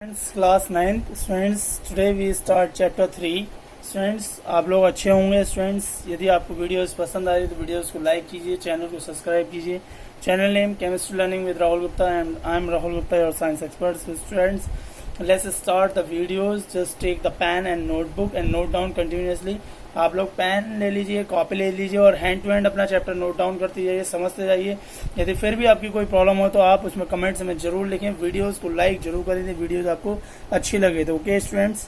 Friends, class 9th students, today we start chapter 3. Students आप लोग अच्छे होंगे. स्टूडेंट्स यदि आपको वीडियोस पसंद आ रही है तो वीडियोस को लाइक कीजिए, चैनल को सब्सक्राइब कीजिए. Channel name chemistry learning with Rahul Gupta and I am Rahul Gupta your science expert. Students let's start the videos. Just take the pen and notebook and note down continuously. आप लोग पेन ले लीजिए, copy ले लीजिए और हैंड टू हैंड अपना chapter note down करते जाइए, समझते जाइए. यदि फिर भी आपकी कोई प्रॉब्लम हो तो आप उसमें कमेंट्स में जरूर लिखें. वीडियोस को लाइक जरूर करें यदि वीडियोस आपको अच्छी लगे तो. ओके स्टूडेंट्स,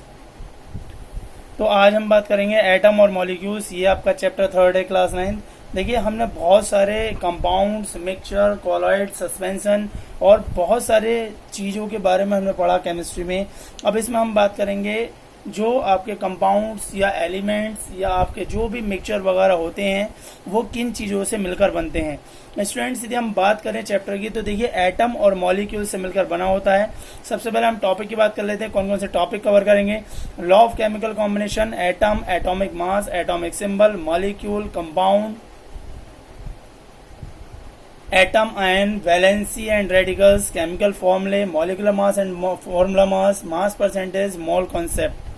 तो आज हम बात करेंगे एटम और मॉलिक्यूल्स. ये आपका चैप्टर 3 है क्लास 9. देखिए हमने बहुत सारे कंपाउंड्स, मिक्सचर, कॉलॉइड, सस्पेंशन और बहुत सारे चीज़ों के बारे में हमने पढ़ा केमिस्ट्री में. अब इसमें हम बात करेंगे जो आपके कंपाउंड्स या एलिमेंट्स या आपके जो भी मिक्सचर वगैरह होते हैं वो किन चीज़ों से मिलकर बनते हैं. स्टूडेंट्स यदि हम बात करें चैप्टर की तो देखिए एटम और मॉलिक्यूल से मिलकर बना होता है. सबसे पहले हम टॉपिक की बात कर लेते हैं. कौन कौन से टॉपिक कवर करेंगे. Law of chemical combination, atom, atomic mass, atomic symbol, molecule, compound, atom, ion, valency and radicals, chemical formulae, molecular mass and formula mass, mass percentage, mole concept.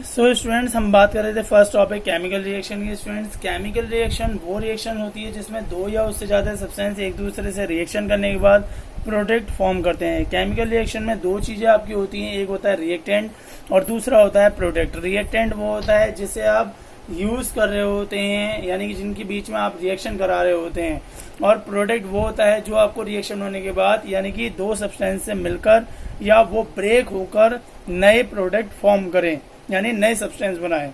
So students हम बात कर रहे थे first topic chemical reaction की. Students chemical reaction वो reaction होती है जिसमें दो या उससे ज्यादा सब्सटेंस एक दूसरे से रिएक्शन करने के बाद प्रोडक्ट फॉर्म करते हैं. केमिकल रिएक्शन में दो चीजें आपकी होती हैं, एक होता है रिएक्टेंट और दूसरा होता है प्रोडक्ट. रिएक्टेंट वो होता है जिसे आप यूज कर रहे होते हैं, यानी कि जिनके बीच में आप रिएक्शन करा रहे होते हैं, और प्रोडक्ट वो होता है जो आपको रिएक्शन होने के बाद यानी कि दो सब्सटेंस से मिलकर या वो ब्रेक होकर नए प्रोडक्ट फॉर्म करें, यानी नए सब्सटेंस बनाए.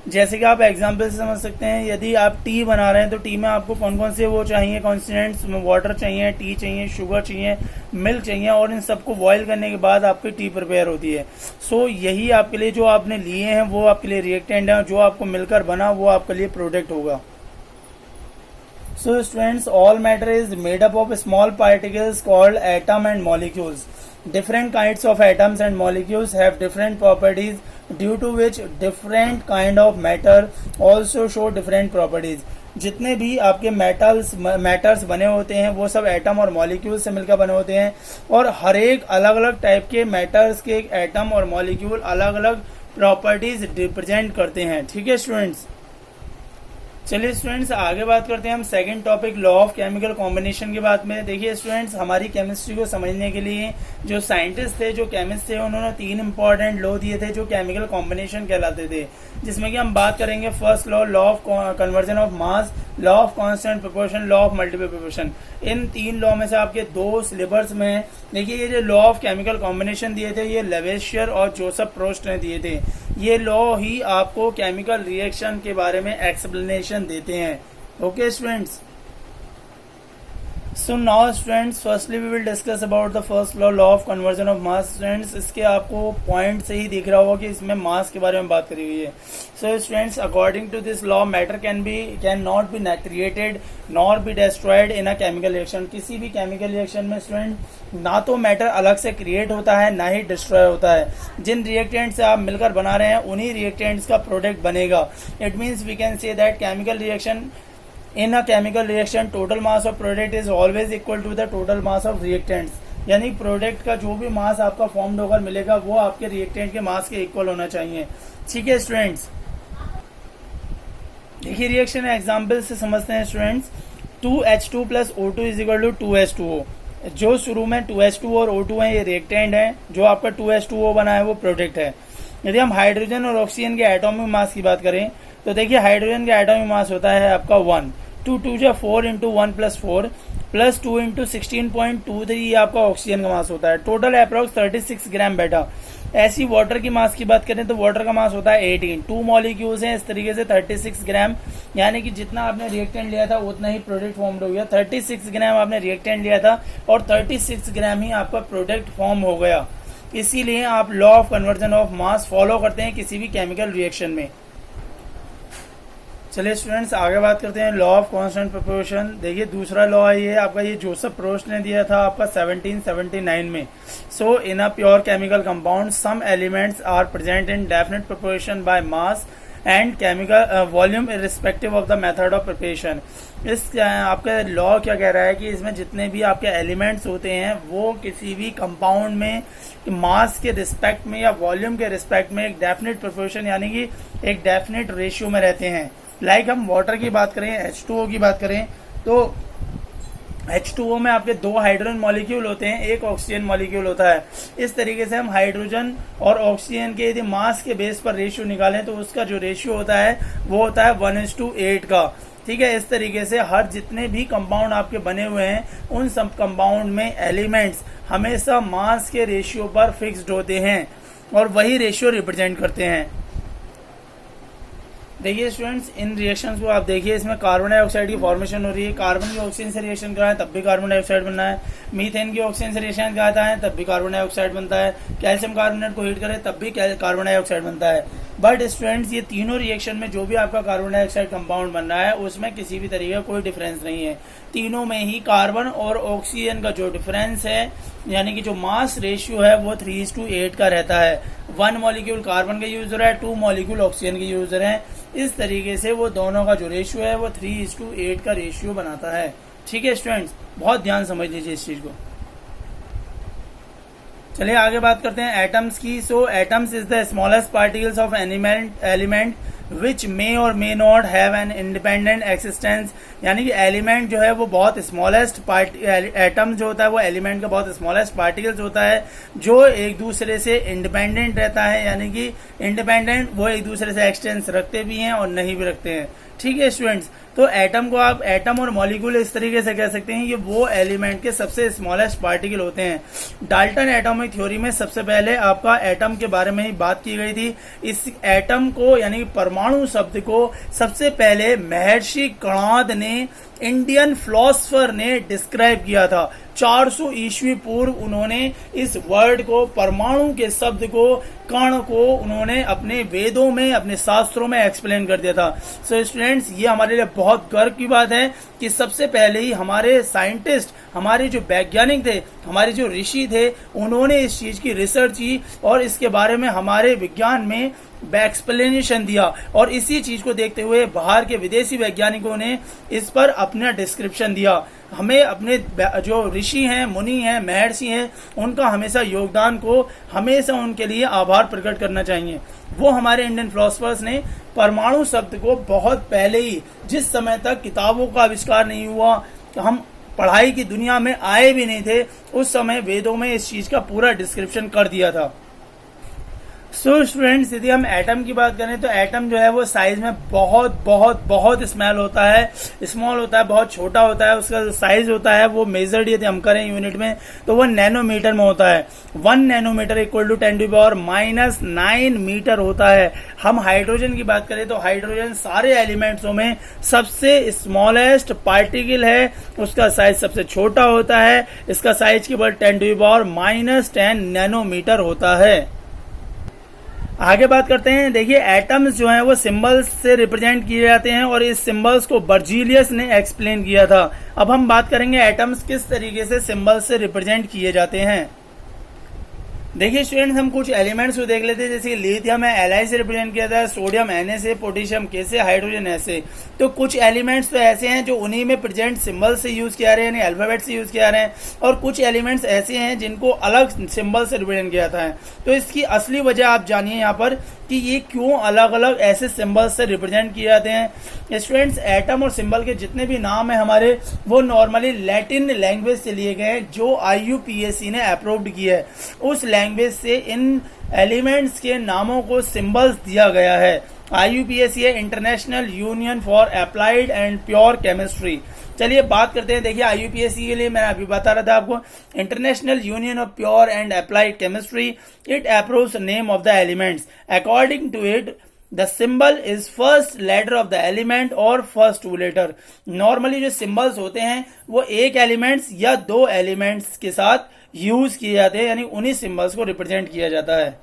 जैसे कि आप एग्जाम्पल से समझ सकते हैं, यदि आप टी बना रहे हैं तो टी में आपको कौन कौन से वो चाहिए कॉन्स्टिट्यूएंट्स, वाटर चाहिए, टी चाहिए, शुगर चाहिए, मिल्क चाहिए, और इन सबको बॉईल करने के बाद आपकी टी प्रिपेयर होती है. सो यही आपके लिए जो आपने लिए हैं वो आपके लिए रिएक्टेंट है, जो आपको मिलकर बना वो आपके लिए प्रोडक्ट होगा. So students, all matter is made up of small particles called atom and molecules. Different kinds of atoms and molecules have different properties, due to which different kind of matter also show different properties. जितने भी आपके matters बने होते हैं वो सब atom और molecule से मिलकर बने होते हैं, और हर एक अलग अलग टाइप के मैटर्स के एटम और मॉलिक्यूल अलग अलग प्रॉपर्टीज रिप्रेजेंट करते हैं. ठीक है स्टूडेंट्स, चलिए स्टूडेंट्स आगे बात करते हैं हम second topic law of chemical combination की बात में. देखिए स्टूडेंट्स हमारी केमिस्ट्री को समझने के लिए जो साइंटिस्ट थे, जो केमिस्ट थे, उन्होंने तीन इंपॉर्टेंट लॉ दिए थे जो केमिकल कॉम्बिनेशन कहलाते थे, जिसमें कि हम बात करेंगे first law, law of conversion of mass, law of constant proportion, law of multiple proportion. इन तीन लॉ में से आपके दो सिलेबस में है. देखिए ये जो लॉ ऑफ केमिकल कॉम्बिनेशन दिए थे ये लेवेशियर और जोसेफ प्रोस्ट ने दिए थे. ये लॉ ही आपको केमिकल रिएक्शन के बारे में एक्सप्लेनेशन देते हैं. Okay students, so now students firstly we will discuss about the first law, law of conversion of mass. Students इसके आपको पॉइंट से ही दिख रहा होगा कि इसमें मास के बारे में बात करी हुई है. So students according to this law matter can not be created nor be destroyed in a chemical reaction. किसी भी केमिकल रिएक्शन में स्टूडेंट ना तो मैटर अलग से क्रिएट होता है ना ही डिस्ट्रॉय होता है. जिन रिएक्टेंट से आप मिलकर बना रहे हैं उन्हीं रिएक्टेंट्स का प्रोडक्ट बनेगा. It means we can say that chemical reaction, in a chemical reaction total mass of product is always equal to the total mass of reactants. यानी प्रोडक्ट का जो भी मास आपका फॉर्म्ड होकर मिलेगा वो आपके रिएक्टेंट के मास के इक्वल होना चाहिए. ठीक है स्टूडेंट्स, देखिए रिएक्शन एग्जांपल से समझते हैं students. 2H2 plus O2 is equal to 2H2O. जो शुरू में 2H2 और O2 है ये रिएक्टेंट है, जो आपका 2H2O बना है वो प्रोडक्ट है. यदि हम हाइड्रोजन और ऑक्सीजन के एटॉमिक मास की बात करें तो देखिए हाइड्रोजन का एटॉमिक मास होता है आपका 1, 2 2 जा 4 इंटू 1 प्लस 4 प्लस 2 इंटू 16.23 ये आपका ऑक्सीजन का मास होता है. टोटल अप्रोक्स 36 ग्राम बेटा. ऐसी वाटर की मास की बात करें तो वाटर का मास होता है 18. 2 मॉलिक्यूल्स हैं इस तरीके से 36 ग्राम, यानी कि जितना आपने रिएक्टेंट लिया था उतना ही प्रोडक्ट फॉर्म हो गया. 36 ग्राम आपने रिएक्टेंट लिया था और 36 ग्राम ही आपका प्रोडक्ट फॉर्म हो गया. इसीलिए आप law of conversion of mass follow करते हैं किसी भी केमिकल रिएक्शन में. चलिए स्टूडेंट्स आगे बात करते हैं लॉ ऑफ कांस्टेंट प्रोपोर्शन. देखिए दूसरा लॉ है ये आपका, ये जोसेफ प्रोस्ट ने दिया था आपका 1779 में. So in a pure chemical compound some elements are present in definite proportion by mass and chemical volume irrespective of the method of preparation. इस आपका लॉ क्या कह रहा है कि इसमें जितने भी आपके एलिमेंट्स होते हैं वो किसी भी कंपाउंड में मास के रिस्पेक्ट में या वॉल्यूम के रिस्पेक्ट में एक डेफिनेट प्रोपोर्शन यानी कि एक डेफिनेट रेशियो में रहते हैं। लाइक हम वाटर की बात करें, H2O की बात करें, तो H2O में आपके 2 हाइड्रोजन मॉलिक्यूल होते हैं, एक ऑक्सीजन मॉलिक्यूल होता है। इस तरीके से हम हाइड्रोजन और ऑक्सीजन के यदि मास के बेस पर रेशियो निकालें तो उसका जो रेशियो होता है वो होता है 1:8 का। ठीक है, इस तरीके से हर जितने भी कंपाउंड आपके बने हुए हैं उन सब कंपाउंड में एलिमेंट्स हमेशा मास के रेशियो पर फिक्स्ड होते हैं और वही रेशियो रिप्रेजेंट करते हैं। देखिए स्टूडेंट्स, इन रिएक्शंस को आप देखिए, इसमें कार्बन डाइऑक्साइड की फॉर्मेशन हो रही है। कार्बन की ऑक्सीजन से रिएक्शन कराएं तब भी कार्बन डाइऑक्साइड बनना है। मीथेन की ऑक्सीजन से रिएक्शन कराता है तब भी कार्बन डाइऑक्साइड बनता है। कैल्शियम कार्बोनेट को हीट करें तब भी कार्बन डाइऑक्साइड बनता है। बट स्टूडेंट्स, ये तीनों रिएक्शन में जो भी आपका कार्बन डाइऑक्साइड कंपाउंड बन रहा है उसमें किसी भी तरीके का कोई डिफरेंस नहीं है। तीनों में ही कार्बन और ऑक्सीजन का जो डिफरेंस है यानी कि जो मास रेशियो है वो 3:8 का रहता है। 1 मॉलिक्यूल कार्बन का यूज हो रहा है, 2 मॉलिक्यूल ऑक्सीजन के यूज हो रहे हैं। इस तरीके से वो दोनों का जो रेशियो है वो 3:8 का रेशियो बनाता है। ठीक है स्टूडेंट्स, बहुत ध्यान समझ लीजिए इस चीज को। चलिए आगे बात करते हैं एटम्स की। So atoms is the smallest particles of element which may or may not have an independent existence. यानी कि एलिमेंट जो है वो बहुत स्मॉलेस्ट एटम जो होता है वो एलिमेंट का बहुत स्मॉलेस्ट पार्टिकल्स होता है जो एक दूसरे से इंडिपेंडेंट रहता है। यानी कि इंडिपेंडेंट, वो एक दूसरे से एक्सटेंस रखते भी हैं और नहीं भी रखते हैं। ठीक है स्टूडेंट्स, तो एटम को आप एटम और मॉलिक्यूल इस तरीके से कह सकते हैं कि वो एलिमेंट के सबसे स्मॉलेस्ट पार्टिकल होते हैं। डाल्टन एटॉमिक थ्योरी में सबसे पहले आपका एटम के बारे में ही बात की गई थी। इस एटम को यानी परमाणु शब्द को सबसे पहले महर्षि कणाद ने, इंडियन फिलोसफर ने डिस्क्राइब किया था। 400 ईस्वी पूर्व उन्होंने इस वर्ड को, परमाणु के शब्द को, कण को उन्होंने अपने वेदों में, अपने शास्त्रों में एक्सप्लेन कर दिया था। सो स्टूडेंट्स, ये हमारे लिए बहुत गर्व की बात है कि सबसे पहले ही हमारे साइंटिस्ट, हमारे जो वैज्ञानिक थे, हमारे जो ऋषि थे, उन्होंने इस चीज की रिसर्च की और इसके बारे में हमारे विज्ञान में एक्सप्लेनेशन दिया। और इसी चीज को देखते हुए बाहर के विदेशी वैज्ञानिकों ने इस पर अपना डिस्क्रिप्शन दिया। हमें अपने जो ऋषि हैं, मुनि हैं, महर्षि हैं, उनका हमेशा योगदान को, हमेशा उनके लिए आभार प्रकट करना चाहिए। वो हमारे इंडियन फिलोसफर्स ने परमाणु शब्द को बहुत पहले ही, जिस समय तक किताबों का आविष्कार नहीं हुआ, हम पढ़ाई की दुनिया में आए भी नहीं थे, उस समय वेदों में इस चीज का पूरा डिस्क्रिप्शन कर दिया था। सो स्टूडेंट्स, यदि हम एटम की बात करें तो एटम जो है वो साइज में बहुत बहुत बहुत स्मॉल होता है, बहुत छोटा होता है। उसका जो साइज होता है वो मेजर्ड यदि हम करें यूनिट में तो वो नैनोमीटर में होता है। 1 नैनोमीटर इक्वल टू 10⁻⁹ मीटर होता है। हम हाइड्रोजन की बात करें तो हाइड्रोजन सारे एलिमेंट्सों में सबसे स्मॉलेस्ट पार्टिकल है, उसका साइज सबसे छोटा होता है। इसका साइज केवल 10⁻⁻10 नैनोमीटर होता है। आगे बात करते हैं। देखिए, एटम्स जो हैं वो सिंबल्स से रिप्रेजेंट किए जाते हैं और इस सिंबल्स को बर्जीलियस ने एक्सप्लेन किया था। अब हम बात करेंगे एटम्स किस तरीके से सिंबल्स से रिप्रेजेंट किए जाते हैं। देखिए स्टूडेंट्स, हम कुछ एलिमेंट्स को देख लेते हैं। जैसे लिथियम है Li से रिप्रेजेंट किया था, सोडियम Na से, पोटेशियम K से, हाइड्रोजन S से। तो कुछ एलिमेंट्स तो ऐसे हैं जो उन्हीं में प्रेजेंट सिंबल से यूज किया रहे हैं, यानी अल्फाबेट से यूज किया रहे हैं, और कुछ एलिमेंट्स ऐसे हैं जिनको अलग सिंबल से रिप्रेजेंट किया जाता है। तो इसकी असली वजह आप जानिए यहाँ पर कि ये क्यों अलग अलग ऐसे सिंबल से रिप्रेजेंट किए जाते हैं। स्टूडेंट्स, एटम और सिंबल के जितने भी नाम है हमारे, वो नॉर्मली लैटिन लैंग्वेज से लिए गए हैं जो IUPAC ने अप्रूव्ड की है। उस लैंग्वेज से इन एलिमेंट्स के नामों को सिंबल्स दिया गया है। IUPAC है international union for applied and pure chemistry. चलिए बात करते हैं। देखिए, IUPAC के लिए मैंने अभी बता रहा था आपको, international union of pure and applied chemistry, it approves name of the elements. According to it, the symbol is first letter of the element और फर्स्ट 2 लेटर। नॉर्मली जो सिंबल्स होते हैं वो एक एलिमेंट्स या 2 एलिमेंट्स के साथ यूज किए जाते हैं, यानी उन्हीं सिंबल्स को रिप्रेजेंट किया जाता है।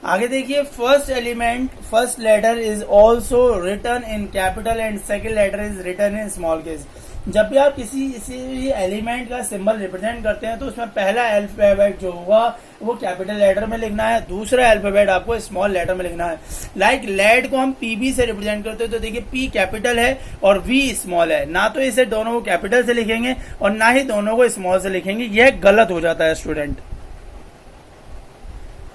आगे देखिए, first element, first letter is also written in capital and second letter is written in small case. जब भी आप किसी भी एलिमेंट का सिंबल रिप्रेजेंट करते हैं तो उसमें पहला अल्फाबेट जो होगा वो कैपिटल लेटर में लिखना है, दूसरा अल्फाबेट आपको स्मॉल लेटर में लिखना है। लाइक लेड को हम पीबी से रिप्रेजेंट करते हैं तो देखिए पी कैपिटल है और वी स्मॉल है, ना तो इसे दोनों को कैपिटल से लिखेंगे और ना ही दोनों को स्मॉल से लिखेंगे, यह गलत हो जाता है स्टूडेंट।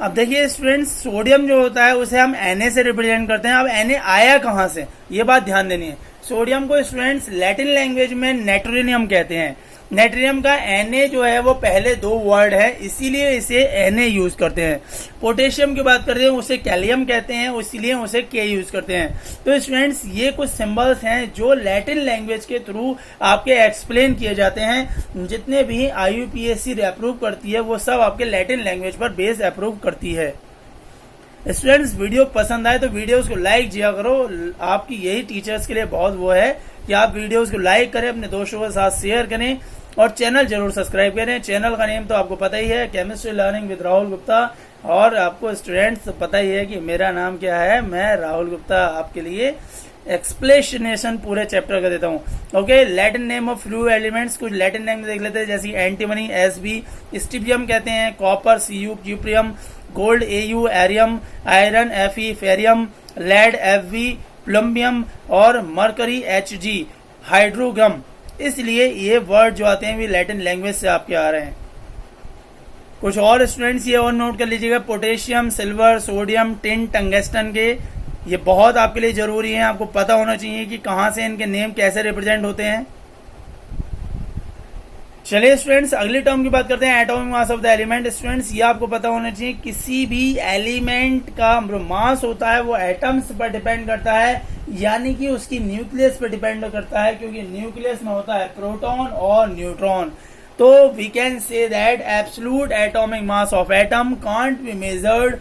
अब देखिए स्टूडेंट्स, सोडियम जो होता है उसे हम Na से रिप्रेजेंट करते हैं। अब Na आया कहां से, ये बात ध्यान देनी है। सोडियम को स्टूडेंट्स लैटिन लैंग्वेज में नेट्रिनियम कहते हैं। नेट्रियम का Na जो है वो पहले दो वर्ड है, इसीलिए इसे Na यूज करते हैं। पोटेशियम की बात करते हैं उसे कैलियम कहते हैं, इसीलिए उसे K यूज करते हैं। तो स्टूडेंट्स ये कुछ सिंबल्स हैं जो लैटिन लैंग्वेज के थ्रू आपके एक्सप्लेन किए जाते हैं। जितने भी IUPAC अप्रूव करती है वो सब आपके लैटिन लैंग्वेज पर बेस अप्रूव करती है। स्टूडेंट्स वीडियो पसंद आए तो वीडियोस को लाइक किया करो, आपकी यही टीचर्स के लिए बहुत वो है कि आप वीडियोस को लाइक करें, अपने दोस्तों के साथ शेयर करें और चैनल जरूर सब्सक्राइब करें। चैनल का नेम तो आपको पता ही है, chemistry learning with Rahul Gupta, और आपको स्टूडेंट्स पता ही है कि मेरा नाम क्या है। मैं राहुल गुप्ता आपके लिए एक्सप्लेनेशन पूरे चैप्टर का देता हूँ। Okay, Latin name of few elements, कुछ लैटिन नेम देख लेते हैं, जैसे एंटीमनी Sb, स्टिबियम कहते हैं, copper Cu, cuprium, gold Au, aurum, iron Fe, ferrium, lead Fv, plumbum और मरकरी Hg, हाइड्रोगम। इसलिए ये वर्ड जो आते हैं वे लैटिन लैंग्वेज से आपके आ रहे हैं। कुछ और स्टूडेंट्स ये और नोट कर लीजिएगा, potassium, silver, sodium, tin, tungsten के, ये बहुत आपके लिए जरूरी है, आपको पता होना चाहिए कि कहां से इनके नेम कैसे रिप्रेजेंट होते हैं। चलिए स्टूडेंट्स अगली टर्म की बात करते हैं, atomic mass of the element. Students ये आपको पता होना चाहिए, किसी भी एलिमेंट का जो मास होता है वो एटम्स पर डिपेंड करता है, यानी कि उसकी न्यूक्लियस पर डिपेंड करता है, क्योंकि न्यूक्लियस में होता है प्रोटॉन और न्यूट्रॉन। तो we can say that absolute atomic mass of atom can't be measured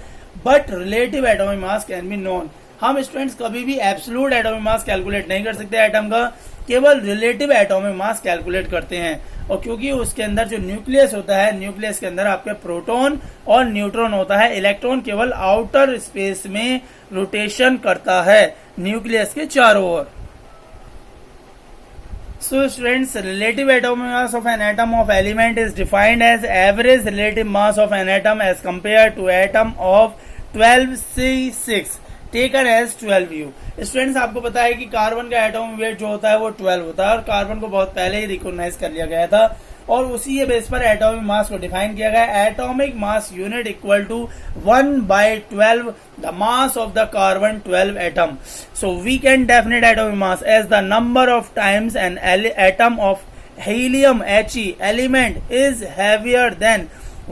but relative atomic mass can be known. हम स्टूडेंट्स कभी भी एब्सोल्यूट एटॉमिक मास कैलकुलेट नहीं कर सकते एटम का, केवल रिलेटिव एटॉमिक मास कैलकुलेट करते हैं। और क्योंकि उसके अंदर जो न्यूक्लियस होता है, न्यूक्लियस के अंदर आपके प्रोटॉन और न्यूट्रॉन होता है, इलेक्ट्रॉन केवल आउटर स्पेस में रोटेशन करता है न्यूक्लियस के चारों ओर। So students, relative atomic mass of an atom of element is defined as average relative mass of an atom as compared to atom of 12C6 taken as 12U। Students आपको पता है कि carbon का atomic weight जो होता है वो 12 होता है और कार्बन को बहुत पहले ही रिकॉग्नाइज कर लिया गया था और उसी के बेस पर एटॉमिक मास को डिफाइन किया गया। Atomic mass unit equal to 1/12 the mass of the carbon 12 atom. So we can definite atomic mass as the number of times an atom of helium He element is heavier than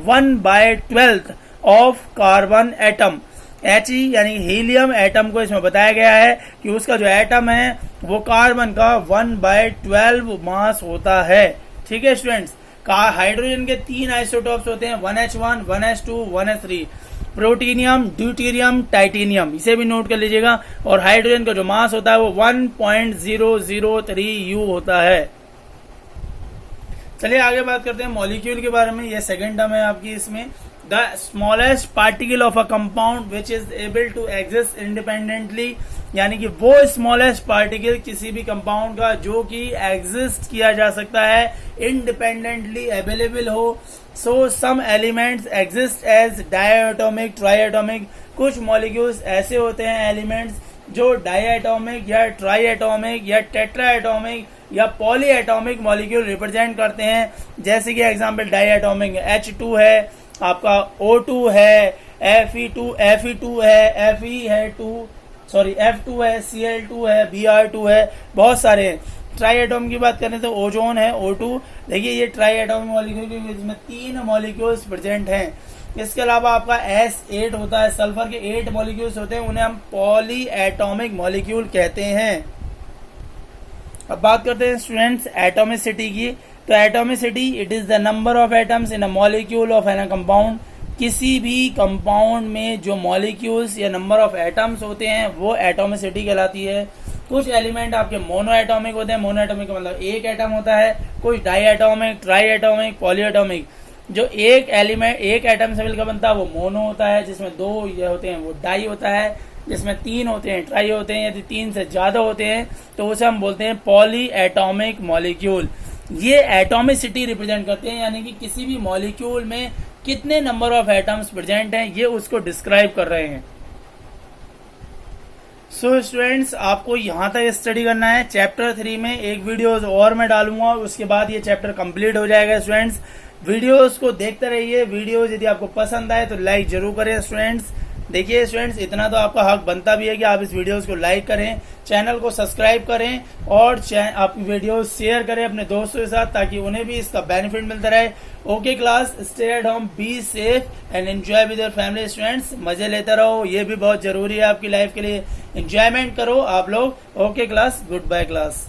1/12 of carbon atom. He यानी helium atom को इसमें बताया गया है कि उसका जो atom है वो कार्बन का 1/12 मास होता है। ठीक है स्टूडेंट्स, हाइड्रोजन के 3 आइसोटॉप्स होते हैं, 1H1, 1H2, 1H3, प्रोटीनियम, deuterium, titanium, इसे भी नोट कर लीजिएगा। और हाइड्रोजन का जो मास होता है वो 1.003 U होता है। चलिए आगे बात करते हैं मॉलिक्यूल के बारे में, ये सेकेंड टर्म है आपकी इसमें। The smallest particle of a compound which is able to exist independently, यानी कि वो स्मॉलेस्ट पार्टिकल किसी भी कंपाउंड का जो कि एग्जिस्ट किया जा सकता है, इंडिपेंडेंटली अवेलेबल हो। So some elements exist as diatomic, triatomic. कुछ मॉलिक्यूल्स ऐसे होते हैं एलिमेंट्स जो डायएटॉमिक या ट्राइएटॉमिक या टेट्राएटॉमिक या पॉलीएटॉमिक मॉलिक्यूल रिप्रेजेंट करते हैं। जैसे कि एग्जांपल डायएटॉमिक H2 है, आपका O2 है, Fe2 है, Fe है 2, सॉरी F2 है, Cl2 है, Br2 है, बहुत सारे हैं। ट्राई एटॉम की बात करें तो ओजोन है O2। देखिए ये ट्राई एटॉमिक मॉलिक्यूल, इसमें 3 मॉलिक्यूल्स प्रेजेंट हैं। इसके अलावा आपका S8 होता है, सल्फर के 8 मॉलिक्यूल्स होते हैं, उन्हें हम पॉली एटॉमिक मॉलिक्यूल कहते हैं। अब बात करते हैं स्टूडेंट्स एटॉमिसिटी की। तो atomicity it is the number of atoms in a molecule of an compound. किसी भी कंपाउंड में जो मॉलिक्यूल्स या नंबर ऑफ एटम्स होते हैं वो एटॉमिसिटी कहलाती है। कुछ एलिमेंट आपके मोनो एटॉमिक होते हैं, मोनो एटॉमिक का मतलब एक एटम होता है। कुछ diatomic, triatomic, polyatomic. जो एक एलिमेंट एक एटम से मिलकर बनता है वो मोनो होता है, जिसमें 2 ये होते हैं वो डाई होता है। जिसमें 3 होते हैं, ट्राई होते हैं, यदि 3 से ज्यादा होते हैं तो उसे हम बोलते हैं पॉली एटॉमिक मॉलिक्यूल। ये एटॉमिसिटी रिप्रेजेंट करते हैं, यानी कि किसी भी मॉलिक्यूल में कितने नंबर ऑफ एटम्स प्रेजेंट हैं, ये उसको डिस्क्राइब कर रहे हैं। सो स्टूडेंट्स, आपको यहाँ तक स्टडी करना है। चैप्टर 3 में एक वीडियो और मैं डालूंगा, उसके बाद ये चैप्टर कंप्लीट हो जाएगा। स्टूडेंट्स, वीडियोस को देखते रहिए। वीडियोस यदि आपको पसंद आए तो लाइक जरूर करें। स्टूडेंट्स देखिए, स्टूडेंट्स इतना तो आपका हक बनता भी है कि आप इस वीडियोस को लाइक करें, चैनल को सब्सक्राइब करें और आप वीडियो शेयर करें अपने दोस्तों के साथ, ताकि उन्हें भी इसका बेनिफिट मिलता रहे। Okay class, stay at home, be safe and enjoy with your family. Students मजे लेते रहो, ये भी बहुत जरूरी है आपकी लाइफ के लिए। एंजॉयमेंट करो आप लोग। Okay class, goodbye class.